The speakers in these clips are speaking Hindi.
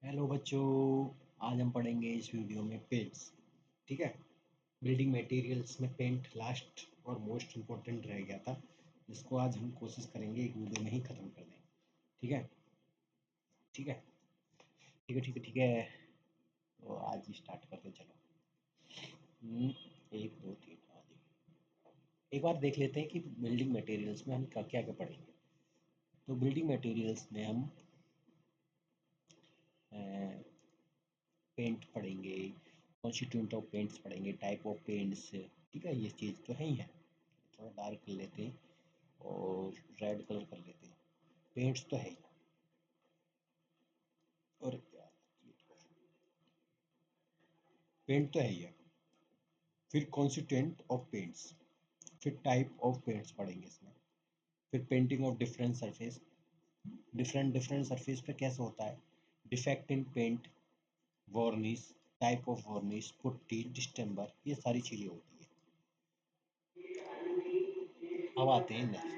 हेलो बच्चों। आज हम पढ़ेंगे इस वीडियो में पेंट्स। ठीक है। बिल्डिंग मटेरियल्स में पेंट लास्ट और मोस्ट इम्पोर्टेंट रह गया था, जिसको आज हम कोशिश करेंगे एक वीडियो में ही ख़त्म कर दें। ठीक है। ठीक है। ठीक है। ठीक है। ठीक है। तो आज स्टार्ट करते हैं, चलो। एक दो तीन, हाँ जी। एक बार देख लेते हैं कि बिल्डिंग मटेरियल्स में हम क्या क्या पढ़ेंगे। तो बिल्डिंग मटेरियल्स में हम पेंट पढ़ेंगे, कॉन्स्टिट्यूएंट ऑफ पेंट्स पढ़ेंगे, टाइप ऑफ पेंट्स। ठीक है, ये चीज़ तो है ही है। थोड़ा डार्क कर लेते हैं और रेड कलर कर लेते हैं। पेंट्स तो है ही। और पेंट तो है ही है। फिर कॉन्स्टिट्यूएंट ऑफ पेंट्स, फिर टाइप ऑफ पेंट्स पढ़ेंगे इसमें। फिर painting of different surface, different different surface पे कैसे होता है। Defect in paint, varnish, type of varnish, putty, distemper, ये सारी चीज़ें होती है। अब आते हैं नेक्स्ट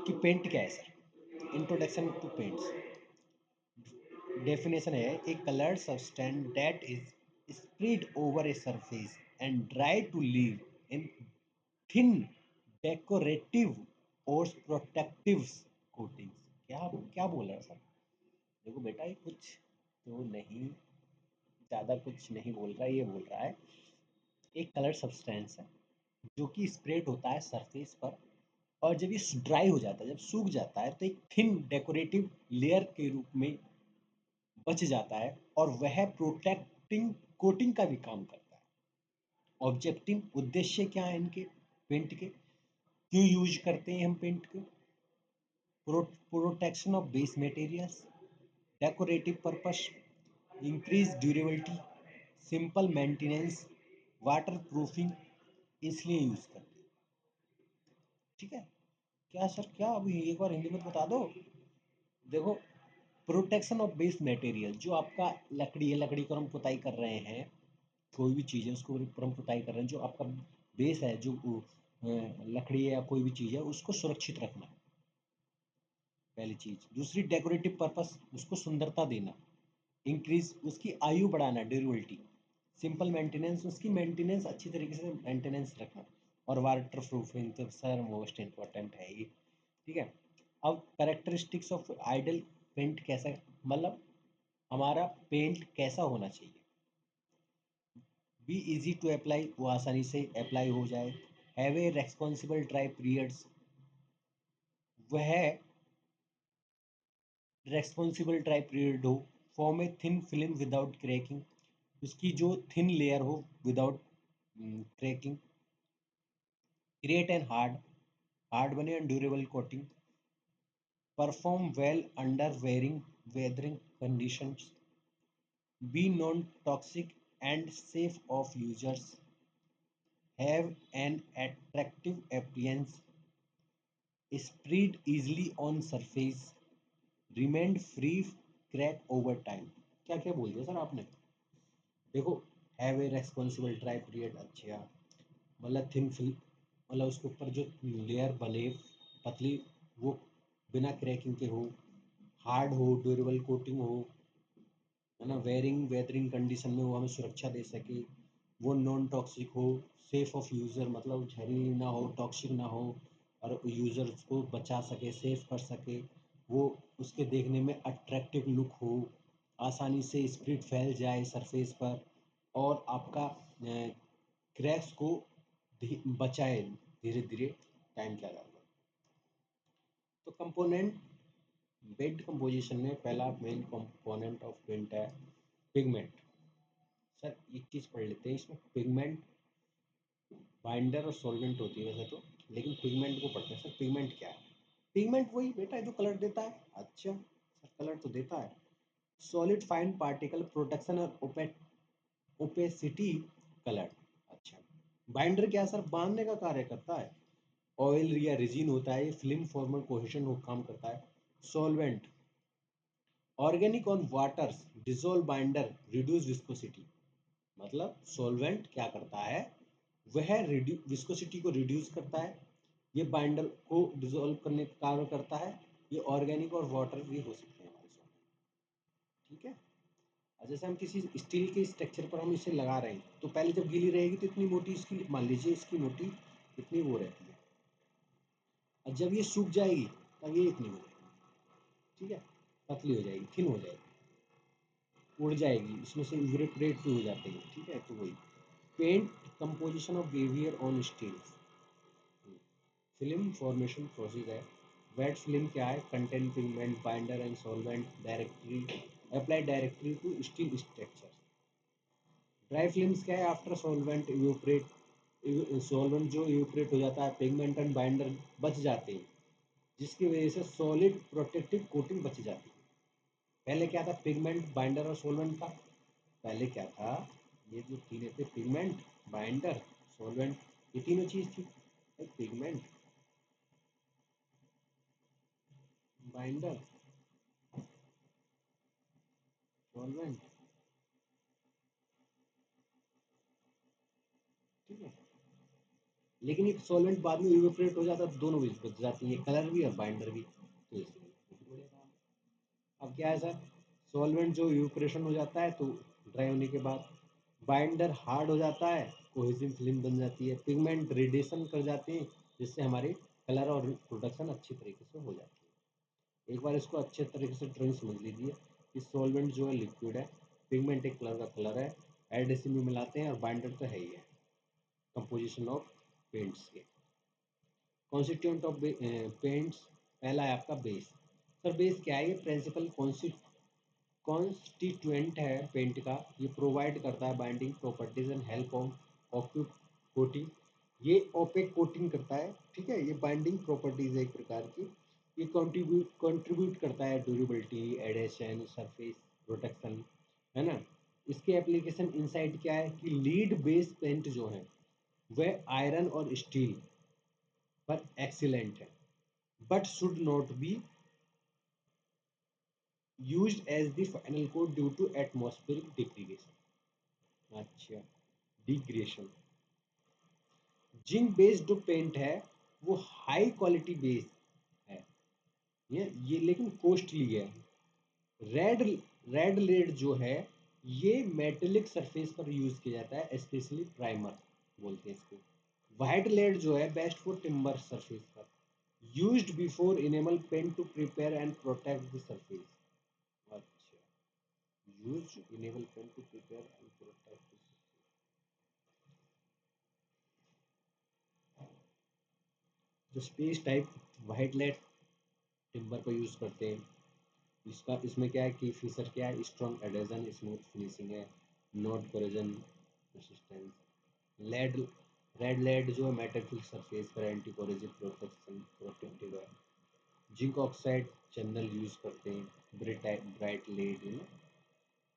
कि पेंट क्या है sir. Introduction to paints. Definition है a colored substance that is spread over a surface and dry to leave in thin decorative or protective coatings। क्या क्या बोल रहा है सर? देखो बेटा, ये कुछ तो नहीं, ज़्यादा कुछ नहीं बोल रहा है। ये बोल रहा है एक कलर सब्सटेंस है जो कि स्प्रेड होता है सरफेस पर, और जब ये ड्राई हो जाता है, जब सूख जाता है, तो एक थिन डेकोरेटिव लेयर के रूप में बच जाता है, और वह प्रोटेक्टिंग कोटिंग का भी काम करता है। ऑब्जेक्टिव उद्देश्य क्या है इनके, पेंट के, क्यों यूज करते हैं हम पेंट को। Protection of base materials, decorative purpose, increase durability, simple maintenance, water proofing, इसलिए यूज करते हैं। ठीक है। क्या सर, क्या अभी एक बार हिंदी में बता दो। देखो, प्रोटेक्शन ऑफ बेस मटेरियल, जो आपका लकड़ी है, लकड़ी को हम पुताई कर रहे हैं, कोई भी चीज़ है उसको ऊपर हम पुताई कर रहे हैं, जो आपका बेस है, जो लकड़ी है या कोई भी चीज़ है, उसको सुरक्षित रखना, पहली चीज़। दूसरी, डेकोरेटिव पर्पस, उसको सुंदरता देना। इंक्रीज, उसकी आयु बढ़ाना, ड्यूरेबिलिटी। सिंपल मेंटेनेंस, उसकी मेंटेनेंस अच्छी तरीके से मेंटेनेंस रखना। और वाटर प्रूफिंग तो सर मोस्ट इम्पोर्टेंट है ही। ठीक है। अब कैरेक्टरिस्टिक्स ऑफ आइडल पेंट कैसा, मतलब हमारा पेंट कैसा होना चाहिए। बी इजी टू अप्लाई, वो आसानी से अप्लाई हो जाए। Have a responsible dry periods, वह रेस्पॉन्सिबल ड्राई पीरियड हो। Form a thin film without cracking, उसकी जो थिन लेयर हो without cracking. Create and hard, hard बने and durable coating. Perform well under wearing weathering conditions. Be non toxic and safe of users. Have an attractive appearance, spread easily on surface, remained free crack over time। क्या क्या बोल दिया सर आपने। देखो, have a responsible dry period, अच्छा, मतलब थिन फिल्म, मतलब उसके ऊपर जो लेयर बने पतली, वो बिना क्रैकिंग के हो। हार्ड हो, ड्यूरेबल कोटिंग हो, है ना। वेयरिंग वेदरिंग कंडीशन में वो हमें सुरक्षा दे सके। वो नॉन टॉक्सिक हो, सेफ ऑफ यूज़र, मतलब जहरीली ना हो, टॉक्सिक ना हो, और यूज़र्स को बचा सके, सेफ कर सके। वो उसके देखने में अट्रैक्टिव लुक हो, आसानी से स्प्रिट फैल जाए सरफेस पर, और आपका क्रैक्स को बचाए धीरे धीरे टाइम के आधार पर। तो कंपोनेंट, बेड कंपोजिशन में पहला मेन कंपोनेंट ऑफ पेंट है पिगमेंट। सर एक चीज़ पढ़ लेते हैं इसमें, पिगमेंट, बाइंडर और सॉल्वेंट होती है वैसे तो, लेकिन पिगमेंट को पढ़ते हैं। सर पिगमेंट क्या है। पिगमेंट वही बेटा है जो कलर देता है। अच्छा सर, कलर तो देता है। सॉलिड फाइन पार्टिकल, प्रोटेक्शन और ओपेसिटी, कलर। अच्छा, बाइंडर क्या है सर, बांधने का कार्य करता है। ऑयल या रेजिन होता है, ये फिल्म फॉर्मर कोहेशन को काम करता है। Solvent, organic on waters, dissolve binder, reduce viscosity. मतलब सॉल्वेंट क्या करता है, वह विस्कोसिटी को रिड्यूस करता है, ये बाइंडर को डिसॉल्व करने का कार्य करता है। ये ऑर्गेनिक और वाटर भी हो सकते हैं हमारे सॉल्वेंट। ठीक है। और जैसे हम किसी स्टील के स्ट्रक्चर पर हम इसे लगा रहे हैं, तो पहले जब गीली रहेगी तो इतनी मोटी इसकी, मान लीजिए इसकी मोटी इतनी वो रहती है, और जब ये सूख जाएगी तब ये इतनी हो जाएगी। ठीक है, पतली हो जाएगी, थिन हो जाएगी, उड़ जाएगी, इसमें से इवेपोरेट भी हो जाते हैं। ठीक है, तो वही paint composition of behaviour on steel. Film formation process है। वेट फिल्म क्या है? Contain pigment binder and solvent directly apply directly to steel structure. Dry films क्या है? आफ्टर सॉल्वेंट इवेपोरेट, सॉल्वेंट जो इवेपोरेट हो जाता है, पिगमेंट एंड बाइंडर बच जाते हैं, जिसकी वजह से सॉलिड प्रोटेक्टिव कोटिंग बच जाती है। पहले क्या था? पिगमेंट बाइंडर और सॉल्वेंट था। पहले क्या था? ये जो तीन थे, पिगमेंट बाइंडर सॉल्वेंट, ये तीनों चीज थी। Pigment binder solvent. ठीक है, लेकिन ये सॉल्वेंट बाद में इवेपोरेट हो जाता है तो दोनों भी बच जाती है, कलर भी और बाइंडर भी, तो इसलिए बहुत बढ़िया काम है। अब क्या है सर? सॉल्वेंट जो इवेपोरेशन हो जाता है तो ड्राई होने के बाद, बाइंडर हार्ड हो जाता है, कोहेसिव फिल्म बन जाती है, पिगमेंट रेडिएशन कर जाते हैं, जिससे हमारे कलर और प्रोडक्शन अच्छी तरीके से हो जाती है। एक बार इसको अच्छे तरीके से ड्राइंग समझ लीजिए कि सॉल्वेंट जो है लिक्विड है, पिगमेंट एक कलर का कलर है, एडिसिव में मिलाते हैं, और बाइंडर तो है ही है कंपोजिशन ऑफ पेंट्स के। कॉन्स्टिट्यूएंट ऑफ पेंट्स, पहला है आपका बेस। सर बेस क्या है? ये प्रिंसिपल कॉन्स्टिट्यूएंट है पेंट का। ये प्रोवाइड करता है binding properties and help of ऑक्यूप कोटिंग। ये ओपेक कोटिंग करता है। ठीक है, ये बाइंडिंग प्रॉपर्टीज है एक प्रकार की। ये कंट्रीब्यूट करता है ड्यूरेबिलिटी, एडेशन, सरफेस प्रोटेक्शन, है ना। इसके एप्लीकेशन इनसाइड क्या है कि लीड बेस पेंट जो है वह आयरन और स्टील पर एक्सीलेंट है, but should not be used as the final coat due to atmospheric degradation। अच्छा, डिग्रेशन। जिंक बेस्ड जो पेंट है वो हाई क्वालिटी बेस है, ये लेकिन कॉस्टली है। रेड रेड लेड जो है ये मेटेलिक सरफेस पर यूज किया जाता है, स्पेशली प्राइमर बोलते हैं इसको। वाइट लेड जो है बेस्ट फॉर टिम्बर सरफेस पर, used before enamel paint to prepare and protect the surface. अच्छा, use enamel paint to prepare and protect. जो space type white lead timber को यूज़ करते हैं, इसका इसमें क्या है कि फीचर क्या है? स्ट्रॉन्ग एडेजन, स्मूथ फिनिशिंग है, not corrosion resistance. Lead red lead जो है मेटालिक सरफेस पर एंटी कोरोजिव प्रोटेक्शन प्रोटेक्टिव है। जिंक ऑक्साइड जनरल यूज़ करते हैं। ब्राइट लेड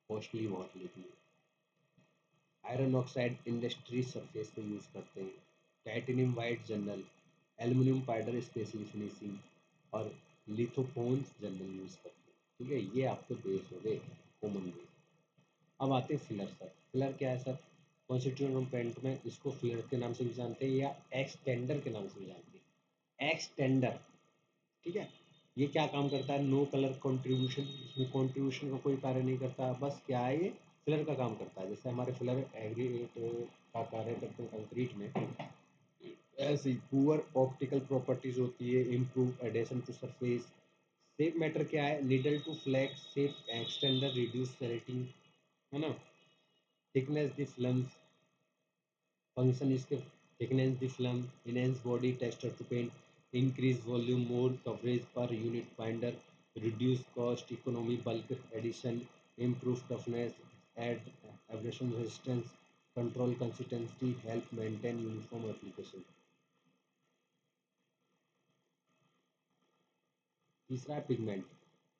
कॉस्टली बहुत लेती है। आयरन ऑक्साइड इंडस्ट्री सरफेस पे यूज़ करते हैं। Titanium white general, aluminium powder specially finishing, और लिथोफोन्स जनरल यूज़ करते हैं। ठीक है, ये आपके बेस हो गए, कॉमन बेस। अब आते हैं फिलर सर। फिलर क्या है सर? कॉन्स्टिट्यूएंट पेंट में इसको फिलर के नाम से भी जानते हैं या एक्सटेंडर के नाम से भी जानते हैं। एक्सटेंडर, ठीक है, ये क्या काम करता है? नो कलर कंट्रीब्यूशन, इसमें कंट्रीब्यूशन का कोई कार्य नहीं करता, बस क्या है ये? फिलर का काम करता है। जैसे हमारे फिलर एग्रीगेट का कार्य करते हैं कंक्रीट में, ऐसे ही पुअर ऑप्टिकल प्रॉपर्टीज होती है, improve adhesion to surface. Shape matter क्या है? Needle to flakes shape extender, reduce settling, है ना। थिकनेस द फिल्म, फंक्शन इसके thickness the film, enhance body texture to paint, increase volume, more coverage per unit binder, reduce cost economy, bulk addition, improve toughness, aid abrasion resistance, control consistency, help maintain uniform application. तीसरा है पिगमेंट।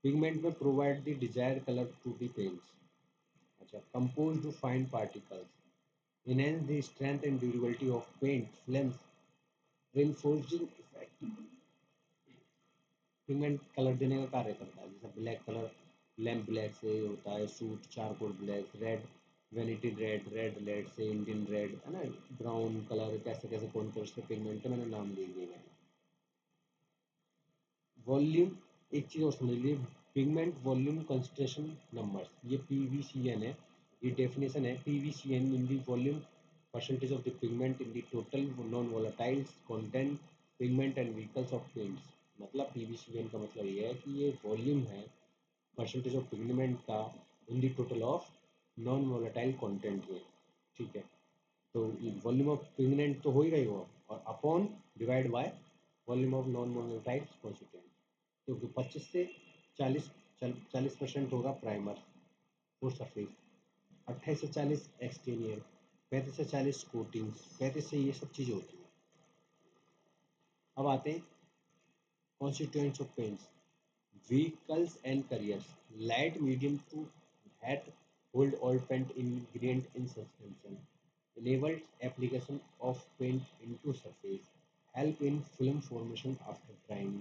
पिगमेंट में provide the desired colour to the paints. अच्छा, compose to fine particles, enhance the strength and durability of paint films, reinforcing effect। Pigment colour देने का कार्य करता है। जैसे ब्लैक कलर लैम्प ब्लैक से होता है, suit charcoal black, red vanity red, red red से इंडियन रेड, है ना। ब्राउन कलर कैसे कैसे कौन कौन से पिगमेंट है, मैंने नाम दे दिए हैं। वॉल्यूम, एक चीज़ और समझ लीजिए, पिगमेंट वॉल्यूम कंसंट्रेशन नंबर्स, ये PVCN है, ये डेफिनेशन है। PVCN in the volume percentage of the pigment in the total non volatiles content pigment and vehicles of paints. मतलब PVCN का मतलब ये है कि ये वॉल्यूम है परसेंटेज ऑफ पिगमेंट का in the total of non volatile content में, ठीक है। तो वॉल्यूम ऑफ पिगमेंट तो हो ही गई वो, और upon divide by volume of non volatile constituent. तो 25 से 40% होगा प्राइमर फॉर सरफेस, 28 से 40 एक्सटीरियर, 35 से 40 कोटिंग्स, 35 से ये सब चीज़ें होती हैं। अब आते हैं constituents of paints, vehicles and careers, light medium to hat hold all paint ingredient in suspension, enabled application of paint into surface, help in film formation after drying,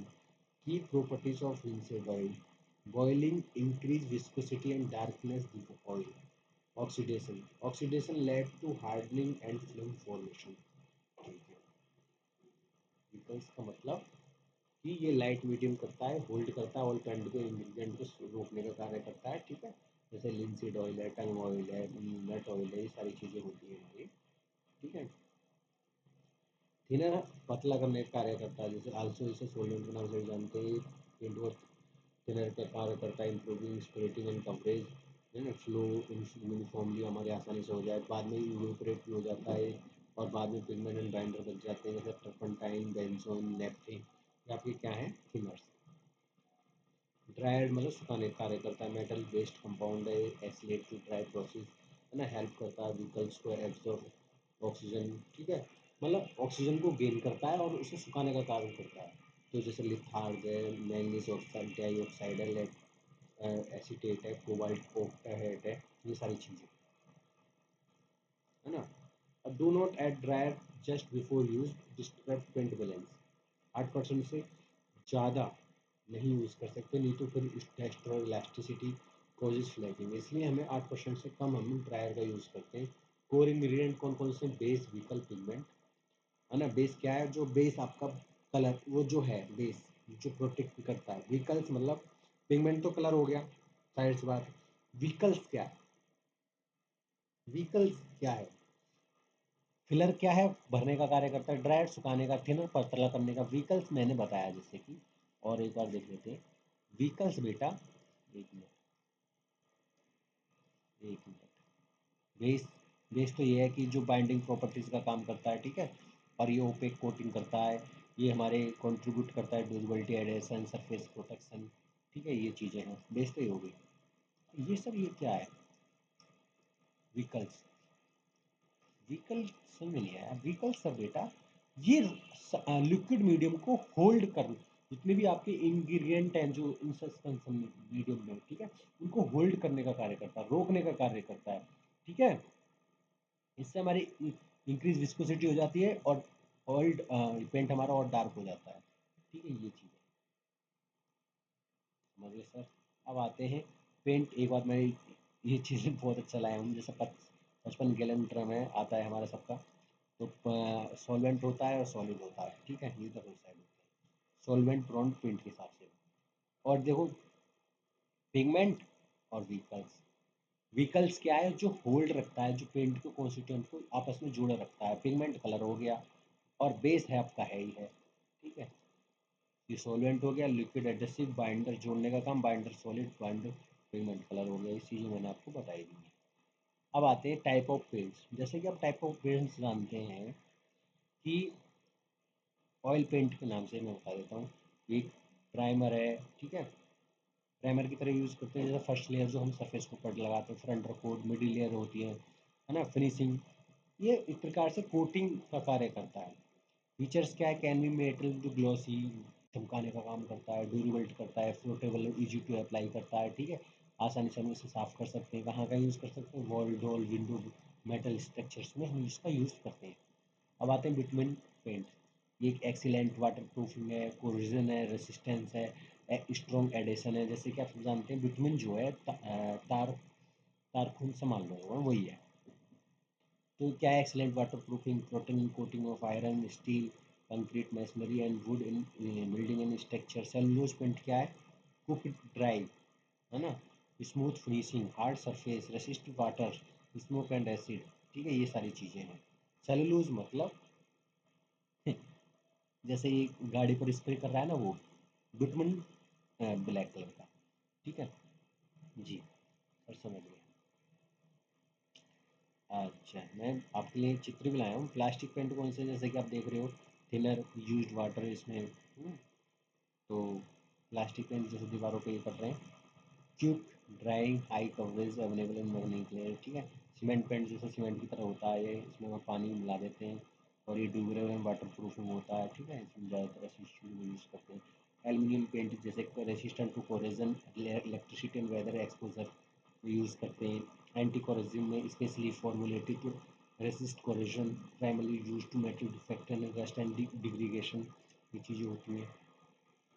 key properties of linseed oil, boiling increase viscosity and darkness the oil, oxidation led to hardening and film formation। vehicles का मतलब कि ये लाइट मीडियम करता है, होल्ड करता है ऑयल पेंट को, इंग्रेडिएंट को रोकने का कार्य करता है, ठीक है। जैसे लिंसीड ऑयल है, टंग ऑयल है, नट ऑयल है, ये सारी चीज़ें होती हैं हमारी, ठीक है। थिनर पतला करने का कार्य करता है, जैसे आल्सो इसे सोल्वेंट के नाम से भी जानते हैं। पेंट को थिनर का कार्य करता है, इंप्रूविंग स्प्रेटिंग एंड कवरेज, है ना, फ्लो यूनिफॉर्मली हमारे आसानी से हो जाए, बाद में इवेपोरेट भी हो जाता है, और बाद में पिगमेंट एंड बाइंडर बच जाते हैं, जैसे टर्पंटाइन, बेंजोन, नेपथिन, ये आपके क्या है, थिनर्स। ड्रायर मतलब सुखाने का कार्य करता है, मेटल बेस्ड कंपाउंड है, एक्सीलेट टू ड्राई प्रोसेस, है ना, हेल्प करता है व्हीकल्स को एब्जॉर्ब ऑक्सीजन, ठीक है, मतलब ऑक्सीजन को गेन करता है और उसे सुखाने का कार्य करता है। तो जैसे लिथार्ज है, मैंगनीज ऑक्साइड, डाइऑक्साइड है, एसीटेट है, कोबाल्ट ऑक्टाहेट है, ये सारी चीज़ें, है ना। अब do not add dryer just before use, disturb paint balance, 8% से ज़्यादा नहीं यूज़ कर सकते, नहीं तो फिर टेक्सचर इलास्टिसिटी कॉजेज फ्लैकिंग, इसलिए हमें 8% से कम हम ड्रायर का यूज़ करते हैं। कोर इंग्रेडिएंट कौन कौन से, बेस, व्हीकल, पिगमेंट, है ना। बेस क्या है, जो बेस आपका कलर, वो जो है बेस जो प्रोटेक्ट करता है। व्हीकल्स मतलब पिगमेंट तो कलर हो गया, साइड से बात। व्हीकल्स क्या है, व्हीकल्स क्या है, फिलर क्या है, भरने का कार्य करता है, ड्रायर सुखाने का, थिनर पतला करने का, व्हीकल्स मैंने बताया जैसे कि। और एक बार देख लेते हैं व्हीकल्स बेटा, एक मिनट, एक मिनट। बेस, बेस तो ये है कि जो बाइंडिंग प्रॉपर्टीज़ का काम करता है, ठीक है, और ये ओपेक कोटिंग करता है, ये हमारे कंट्रीब्यूट करता है ड्यूरेबिलिटी, एडेशन, सरफेस प्रोटेक्शन, ठीक है, ये चीज़ें हैं, बेस तो ये हो गई। ये सब ये क्या है, व्हीकल्स, व्हीकल समझ नहीं आया, व्हीकल सब बेटा ये लिक्विड मीडियम को होल्ड कर, जितने भी आपके इंग्रेडिएंट हैं जो इन सस्पेंशन मीडियम में, ठीक है, उनको होल्ड करने का कार्य करता है, रोकने का कार्य करता है, ठीक है। इससे हमारी इंक्रीज विस्कोसिटी हो जाती है और ऑयल पेंट हमारा और डार्क हो जाता है, ठीक है, ये चीज़ है, समझिए सर। अब आते हैं पेंट, एक बार मैं ये चीज़ें बहुत अच्छा लाया हूँ, जैसे 55 गैलन ड्रम है, आता है हमारा सबका, तो सॉल्वेंट होता है और सॉलिड होता है, ठीक है, ये तो साइड होता है, सॉल्वेंट ब्रॉन्ड पेंट के हिसाब से। और देखो पिगमेंट और व्हीकल्स, व्हीकल्स क्या है, जो होल्ड रखता है, जो पेंट के कॉन्स्टिट्यूएंट को आपस में जोड़े रखता है, पिगमेंट कलर हो गया, और बेस है आपका है ही है, ठीक है। ये सॉल्वेंट हो गया, लिक्विड एडेसिव, बाइंडर जोड़ने का काम, binder solid, binder pigment colour हो गया, ये चीज़ें मैंने आपको बताई दी हैं। अब आते हैं टाइप ऑफ पेंट्स, जैसे कि आप टाइप ऑफ पेंट्स जानते हैं कि ऑयल पेंट के नाम से मैं बता देता हूँ, एक प्राइमर है, ठीक है, प्राइमर की तरह यूज़ करते हैं, जैसे फर्स्ट लेयर जो हम सरफेस के ऊपर लगाते हैं, फ्रंट कोट, मिडिल लेयर होती है ना, फिनिशिंग, ये एक प्रकार से कोटिंग का कार्य करता है। फीचर्स क्या है, कैन बी मेटल जो ग्लॉसी, चमकाने का काम करता है, ड्यूरेबल करता है, फ्लोटेबल, इजी टू अप्लाई करता है, ठीक है, आसानी से हम इसे साफ कर सकते हैं, कहाँ का यूज़ कर सकते हैं, वॉल, डोल, विंडो, मेटल स्ट्रक्चर्स में हम इसका यूज़ करते हैं। अब आते हैं बिटुमेन पेंट, ये एक एक्सीलेंट वाटर प्रूफिंग है, कोरिजन है, रेसिस्टेंस है, स्ट्रॉन्ग एडेशन है, जैसे कि आप सब जानते हैं बिटुमेन जो है तार, तारखून संभाल रहे हो वही है। तो क्या है, excellent water proofing, protecting coating of iron, steel, concrete, machinery and wood in building and structure. Cellulose paint क्या है, कुक ड्राई, है ना। Smooth finishing, hard surface, resist water, smoke and acid, ठीक है, ये सारी चीज़ें हैं। सेलुलोज मतलब जैसे ये गाड़ी पर स्प्रे कर रहा है ना वो बिटमन, ब्लैक कलर का, ठीक है। जी, सर समझ गया। अच्छा, मैं आपके लिए चित्र भी लाया हूँ। प्लास्टिक पेंट कौन से, जैसे कि आप देख रहे हो, थिनर यूज्ड वाटर इसमें, तो प्लास्टिक पेंट जैसे दीवारों पे ये कर रहे हैं। Quick drawing, high coverage, available in मरने के लिए, ठीक है। सीमेंट पेंट जैसे सीमेंट की तरह होता है ये, इसमें हम पानी मिला देते हैं और ये ड्यूरेबल वाटर प्रूफिंग होता है, ठीक है। इसमें ज़्यादातर ऐसी इशू में यूज़ करते हैं। एल्यूमिनियम पेंट जैसे resistant to corrosion, electricity and weather exposure use करते हैं। एंटी कोरेजिन में specially formulated to resist corrosion, primarily use to metal defect and rust and degradation, ये चीज़ें होती हैं।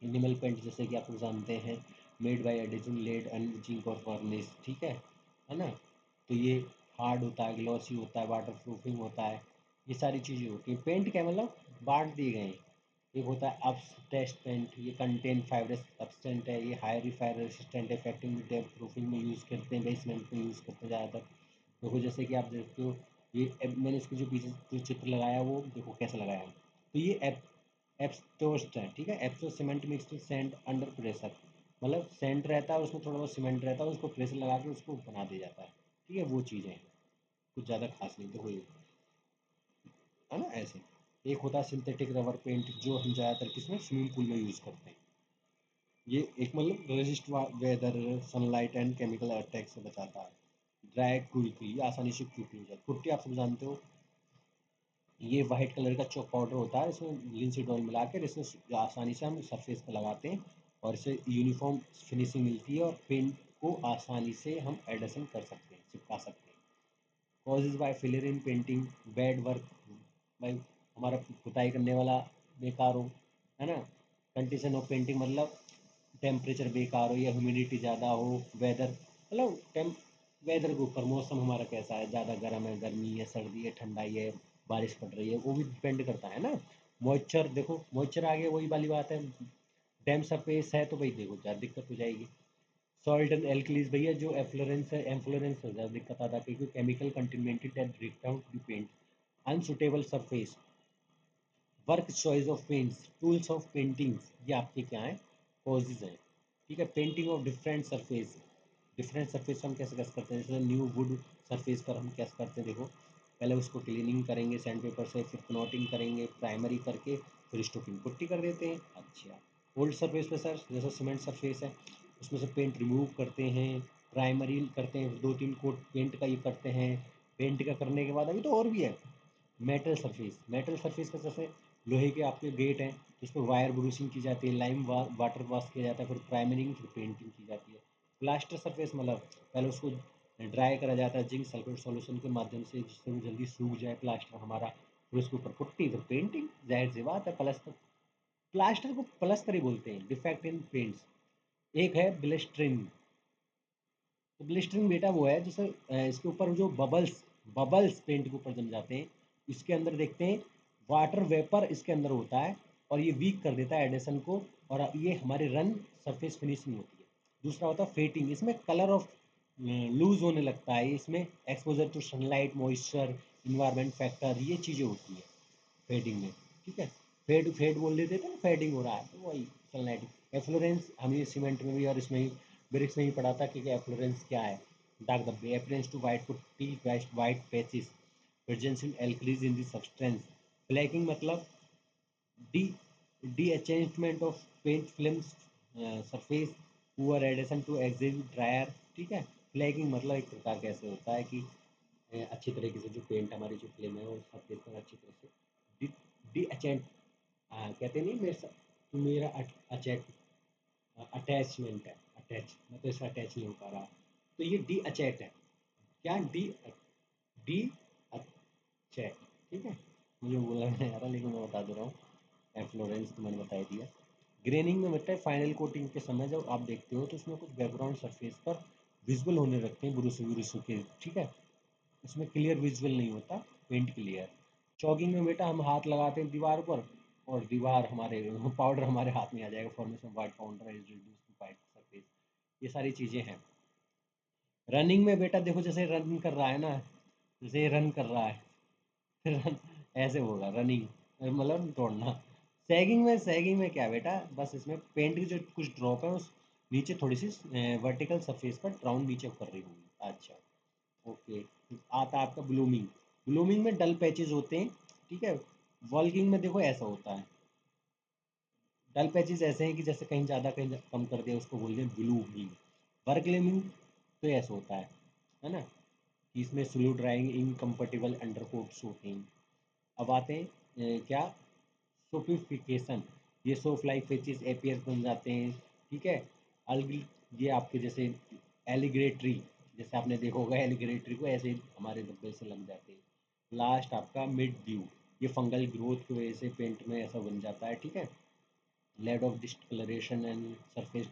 एनिमल पेंट जैसे कि आप लोग जानते हैं, made by adding lead and zinc और वार्निश, ठीक है ना। तो ये हार्ड होता है, ग्लॉसी होता है, वाटर प्रूफिंग होता है, ये सारी चीज़ें होती हैं। पेंट क्या मतलब बांट दिए गए हैं। एक होता है अप्स टेस्ट पेंट, ये कंटेन फाइब्रस सब्सटेंट है, ये high fire resistant effecting depth proofing में यूज़ करते हैं, बेसमेंट में यूज़ करते हैं ज़्यादातर। देखो जैसे कि आप देखते हो, ये मैंने इसके जो पीछे जो चित्र लगाया वो देखो कैसे लगाया है। तो ये एप्सटोस्ट है, ठीक है। Asbestos cement mix with sand under pressure, मतलब सैंड रहता है और उसमें थोड़ा बहुत सीमेंट रहता है, उसको प्रेशर लगा के उसको बना दिया जाता है, ठीक है। वो चीज़ें हैं, कुछ ज़्यादा खास नहीं, देखो ये है ना ऐसे। एक होता है सिंथेटिक रबर पेंट, जो हम ज़्यादातर किसमें स्विमिंग पूल में यूज़ करते हैं। ये एक मतलब resist weather, sunlight and chemical attack से बचाता है। ड्राई क्विकली, ये आसानी से क्विकली हो जाए। पुट्टी आप सब जानते हो, ये वाइट कलर का चॉक पाउडर होता है, इसमें लिंसीड ऑयल मिला कर इसे आसानी से हम सरफेस पर लगाते हैं और इसे यूनिफॉर्म फिनिशिंग मिलती है और पेंट को आसानी से हम एडिशन कर सकते हैं, चिपका सकते हैं। Causes bye failure in painting, bad work, भाई हमारा पुताई करने वाला बेकार हो, है ना। कंडीशन ऑफ पेंटिंग मतलब टेम्परेचर बेकार हो या ह्यूमिडिटी ज़्यादा हो, वेदर मतलब वेदर के ऊपर, मौसम हमारा कैसा है, ज़्यादा गर्म है, गर्मी है, सर्दी है, ठंडाई है, बारिश पड़ रही है, वो भी डिपेंड करता है ना। मॉइस्चर, देखो मॉइस्चर आ गया, वही वाली बात है। डैम सरफेस है तो भाई देखो ज़्यादा दिक्कत हो जाएगी। सॉल्ट एंड एल्कलीज भैया, जो एफ्लोरेंस है, एफ्लोरेंस हो ज़्यादा दिक्कत आता है क्योंकि chemical contaminated that break down to paint. Unsuitable surface, work choice of paints, tools of paintings, ये आपके क्या हैं, कॉजेज हैं, ठीक है। Painting of different surface, different surface हम कैसे कैसे करते हैं, जैसे न्यू वुड सरफेस पर हम कैसे करते हैं, देखो पहले उसको क्लीनिंग करेंगे सैंड पेपर से, फिर प्लॉटिंग करेंगे प्राइमरी करके, फिर स्टोकिंग पुट्टी कर देते हैं। अच्छा, ओल्ड सरफेस पे सर जैसे सीमेंट सरफेस है, उसमें से पेंट रिमूव करते हैं, प्राइमरी करते हैं, 2-3 कोट पेंट का ये करते हैं। पेंट का करने के बाद अभी तो और भी है, मेटल सरफेस, मेटल सरफेस का जैसे लोहे के आपके गेट हैं, उस पर वायर ब्रूसिंग की जाती है, लाइम वाटर वॉश किया जाता है, फिर प्राइमरिंग, फिर पेंटिंग की जाती है। प्लास्टर सरफेस मतलब पहले उसको ड्राई करा जाता है जिंक सल्फेट सॉल्यूशन के माध्यम से, जिससे वो जल्दी सूख जाए प्लास्टर हमारा। फिर उसके ऊपर पुट्टी, फिर पेंटिंग, जाहिर सी बात है प्लास्टर। प्लास्टर को प्लस्तर ही बोलते हैं, डिफेक्ट इन पेंट्स। एक है ब्लिस्टरिंग। तो ब्लिस्टरिंग बेटा वो है जैसे इसके ऊपर जो बबल्स, बबल्स पेंट के ऊपर जम जाते हैं, इसके अंदर देखते हैं वाटर वेपर इसके अंदर होता है और ये वीक कर देता है एडेशन को, और ये हमारे रन सरफेस फिनिशिंग होती है। दूसरा होता है फेटिंग, इसमें कलर ऑफ लूज होने लगता है, इसमें exposure to sunlight, moisture, environment factor, ये चीज़ें होती है फेडिंग में, ठीक है। फेड फेड बोल देते थे ना, फेडिंग हो रहा है, तो वही सनलाइट। एफ्लोरेंस हम ये सीमेंट में भी और इसमें ही ब्रिक्स में ही पढ़ा था कि एफ्लोरेंस क्या है। दाग धब्बे, efflorescence to white putty, white patches, presence in alkalis in the substance. Blacking मतलब डी डी अचेंजमेंट of paint film surface, poor adhesion to exit dryer, ठीक है। फ्लैगिंग मतलब एक प्रकार कैसे होता है कि अच्छी तरीके से जो पेंट हमारी जो फिल्म है वो सरफेस पर अच्छी तरह से डी डी अचेंट, कहते नहीं मेरे साथ मेरा अटैचमेंट है, अटैच, मैं तो इससे अटैच नहीं हो पा रहा, तो ये डी अचैट है। क्या डी डी अचैट, ठीक है। मुझे बोलना नहीं आ रहा लेकिन मैं बता दे रहा हूँ। एफ्लोरेंस तो मैंने बता ही दिया। ग्रेनिंग में मतलब फाइनल कोटिंग के समय जब आप देखते हो तो उसमें कुछ बैकग्राउंड सरफेस पर विजुअल होने लगते हैं ब्रुस ब्रुस के, ठीक है। उसमें क्लियर विजुअल नहीं होता, पेंट क्लियर। चॉगिंग में बेटा हम हाथ लगाते हैं दीवार पर और दीवार हमारे पाउडर हमारे हाथ में आ जाएगा, formation white powder is reduce to white surface. ये सारी चीज़ें हैं। रनिंग में बेटा देखो, जैसे रन कर रहा है ना, जैसे रन कर रहा है रन ऐसे होगा रनिंग, मतलब दौड़ना। सैगिंग में क्या है बेटा, बस इसमें पेंट की जो कुछ ड्रॉप है उस नीचे थोड़ी सी वर्टिकल सरफेस पर राउंड नीचे कर रही होगी। अच्छा, ओके। आता है आपका ब्लूमिंग। ब्लूमिंग में डल पैचेस होते हैं, ठीक है। वॉल्किंग में देखो ऐसा होता है, डल पैचेस ऐसे हैं कि जैसे कहीं ज़्यादा कहीं कम कर दिया, उसको बोलते हैं ब्लूमिंग। वर्कलेमिंग तो ऐसा होता है ना, कि इसमें स्लो ड्राइंग इनकम्फर्टेबल अंडरकोट्स होते हैं। अब आते हैं क्या, सोफिस्टिकेशन। ये सोफ लाइक फीचर्स एपियर बन जाते हैं, ठीक है। अलग, ये आपके जैसे एलिग्रेटरी, जैसे आपने देखा होगा एलिग्रेटरी को ऐसे ही हमारे धब्बे से लग जाते हैं। लास्ट आपका मिड व्यू, ये फंगल ग्रोथ की वजह से पेंट में ऐसा बन जाता है, ठीक है। Lead of discoloration and surface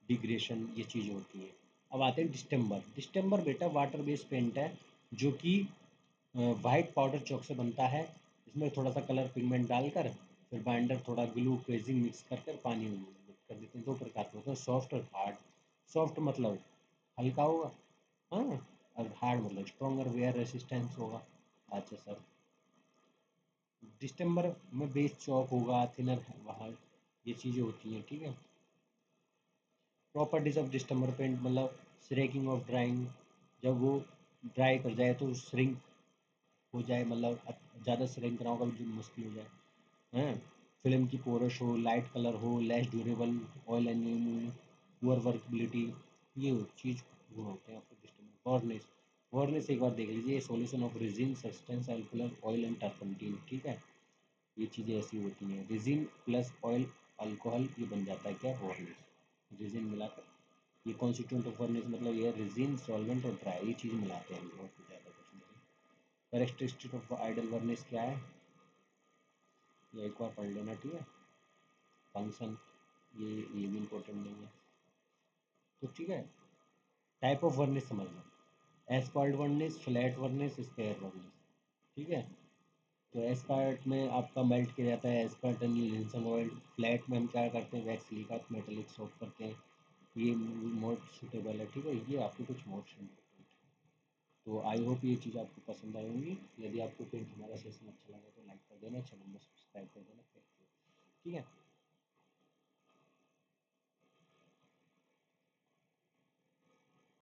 degradation, ये चीज़ें होती हैं। अब आते हैं डिस्टेम्बर। डिस्टेम्बर बेटा वाटर बेस्ड पेंट है, जो कि वाइट पाउडर चौक से बनता है। इसमें थोड़ा सा कलर पिगमेंट डालकर, फिर बाइंडर थोड़ा ग्लू क्रेजिंग मिक्स कर कर पानी में मिक्स कर देते हैं। दो प्रकार के होते हैं, सॉफ्ट और हार्ड। सॉफ्ट मतलब हल्का होगा, हाँ, और हार्ड मतलब स्ट्रॉन्गर वेयर रेसिस्टेंस होगा। अच्छा सर, डिस्टेम्बर में बेस चौक होगा, थिनर वहाँ, ये चीज़ें होती हैं, ठीक है। प्रॉपर्टीज ऑफ डिस्टेम्बर पेंट मतलब श्रेकिंग ऑफ ड्राइंग, जब वो ड्राई कर जाए तो श्रिंक हो जाए, मतलब ज़्यादा श्रिंक ना होगा जो मुश्किल हो जाए, हैं। फिल्म की पोरश हो, लाइट कलर हो, less durable, oil and poor workability, ये चीज़ वो होते हैं आपको डिस्टेम्बर। वार्निश, वार्निश एक बार देख लीजिए, solution of resin substance alcohol oil and turpentine, ठीक है। ये चीज़ें ऐसी होती हैं, रेजिन प्लस ऑयल अल्कोहल, ये बन जाता है क्या, वार्निश। रेजिन मिलाकर, ये कॉन्स्टिट्यूंट ऑफ वार्निश मतलब ये रेजिन सॉल्वेंट और ड्राई, ये चीज़ मिलाते हैं हम लोग, कुछ ज़्यादा कुछ नहीं। कैरेक्टरिस्टिक ऑफ आइडल वार्निश क्या है, ये एक बार पढ़ लेना, ठीक है। फंक्शन, ये भी इम्पोर्टेंट नहीं है, तो ठीक है। टाइप ऑफ वर्निश समझ लो, एस्पाल्ट वर्निश, फ्लैट वर्निश, स्क्वायर वर्निश, ठीक है। तो एस्पाल्ट में आपका मेल्ट किया जाता है, एस्पाल्ट एंड लिंसन ऑयल। फ्लैट में हम क्या करते हैं, वैक्स सिलिका मेटेलिक सोप करते हैं, ये मोड सूटेबल है, ठीक है। ये आपके कुछ मोड्स इम्पोर्टेंट है। तो आई होप ये चीज़ आपको पसंद आई होंगी। यदि आपको पेंट हमारा सेशन अच्छा लगा तो लाइक कर देना, चैनल में सब्सक्राइब कर देना, थैंक यू, ठीक है।